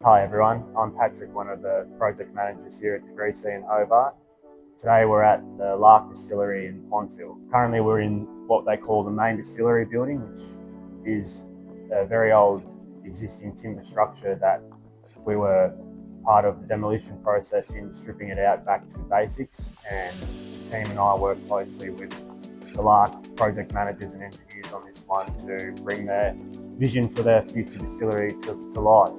Hi everyone, I'm Patrick, one of the project managers here at Degree C in Hobart. Today we're at the Lark Distillery in Pontville. Currently we're in what they call the main distillery building, which is a very old existing timber structure that we were part of the demolition process in stripping it out back to basics, and the team and I work closely with the Lark project managers and engineers on this one to bring their vision for their future distillery to life.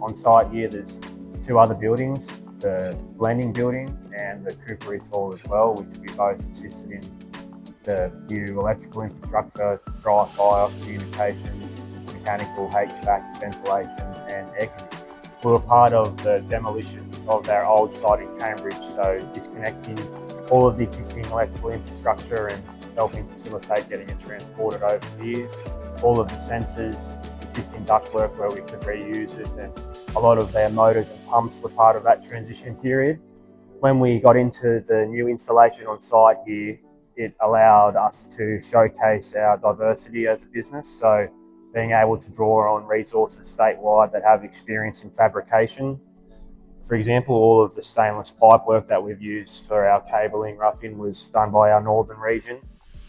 On site here there's two other buildings, the blending building and the cooperage hall as well, which we both assisted in the new electrical infrastructure, dry fire, communications, mechanical, HVAC, ventilation and air conditioning. We were part of the demolition of our old site in Cambridge, so disconnecting all of the existing electrical infrastructure and helping facilitate getting it transported over to here. All of the sensors, existing ductwork where we could reuse it, and a lot of their motors and pumps were part of that transition period. When we got into the new installation on site here, it allowed us to showcase our diversity as a business. So being able to draw on resources statewide that have experience in fabrication. For example, all of the stainless pipe work that we've used for our cabling roughing was done by our northern region,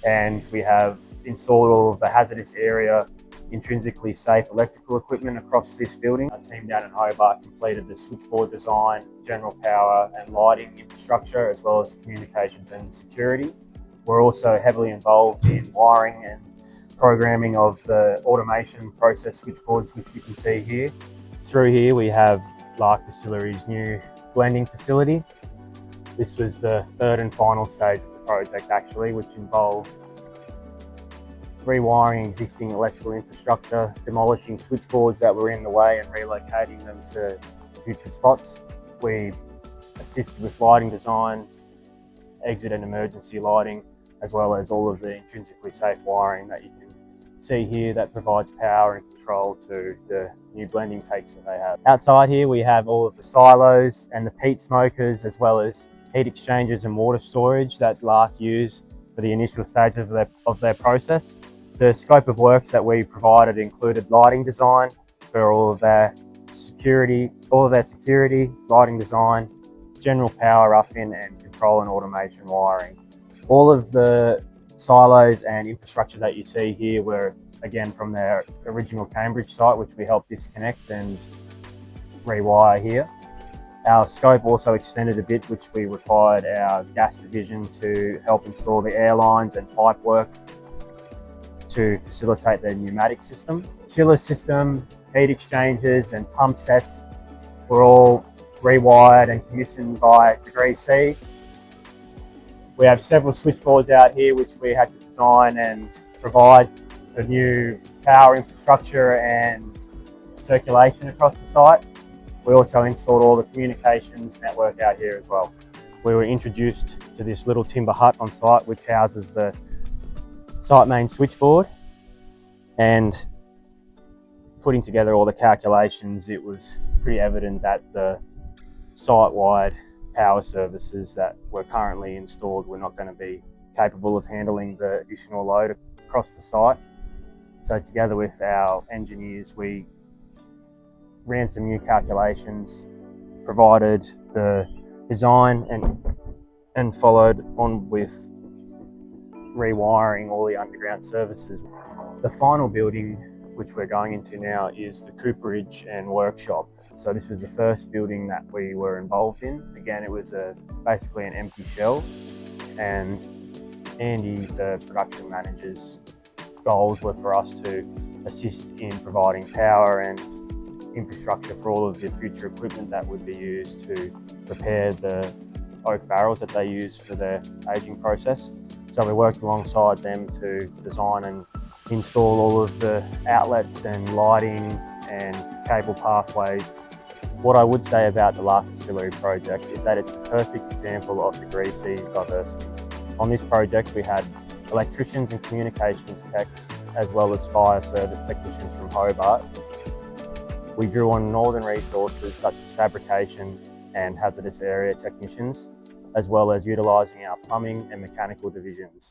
and we have installed all of the hazardous area intrinsically safe electrical equipment across this building. Our team down in Hobart completed the switchboard design, general power and lighting infrastructure, as well as communications and security. We're also heavily involved in wiring and programming of the automation process switchboards, which you can see here. Through here we have Lark Distillery's new blending facility. This was the third and final stage of the project actually, which involved rewiring existing electrical infrastructure, demolishing switchboards that were in the way and relocating them to future spots. We assisted with lighting design, exit and emergency lighting, as well as all of the intrinsically safe wiring that you can see here that provides power and control to the new blending tanks that they have. Outside here we have all of the silos and the peat smokers, as well as heat exchangers and water storage that Lark use for the initial stage of their process. The scope of works that we provided included lighting design for all of their security, lighting design, general power roughing and control and automation wiring. All of the silos and infrastructure that you see here were again from their original Cambridge site, which we helped disconnect and rewire here. Our scope also extended a bit, which we required our gas division to help install the air lines and pipe work to facilitate their pneumatic system. Chiller system, heat exchangers and pump sets were all rewired and commissioned by Degree C. We have several switchboards out here which we had to design and provide for new power infrastructure and circulation across the site. We also installed all the communications network out here as well. We were introduced to this little timber hut on site which houses the site main switchboard, and putting together all the calculations, it was pretty evident that the site-wide power services that were currently installed were not going to be capable of handling the additional load across the site. So together with our engineers, we ran some new calculations, provided the design and followed on with rewiring all the underground services. The final building which we're going into now is the cooperage and workshop. So this was the first building that we were involved in. Again, it was basically an empty shell, and Andy, the production manager's goals were for us to assist in providing power and infrastructure for all of the future equipment that would be used to prepare the oak barrels that they use for their aging process. So we worked alongside them to design and install all of the outlets and lighting and cable pathways. What I would say about the Lark Distillery project is that it's the perfect example of Degree C's diversity. On this project we had electricians and communications techs, as well as fire service technicians from Hobart. We drew on northern resources such as fabrication and hazardous area technicians, as well as utilising our plumbing and mechanical divisions.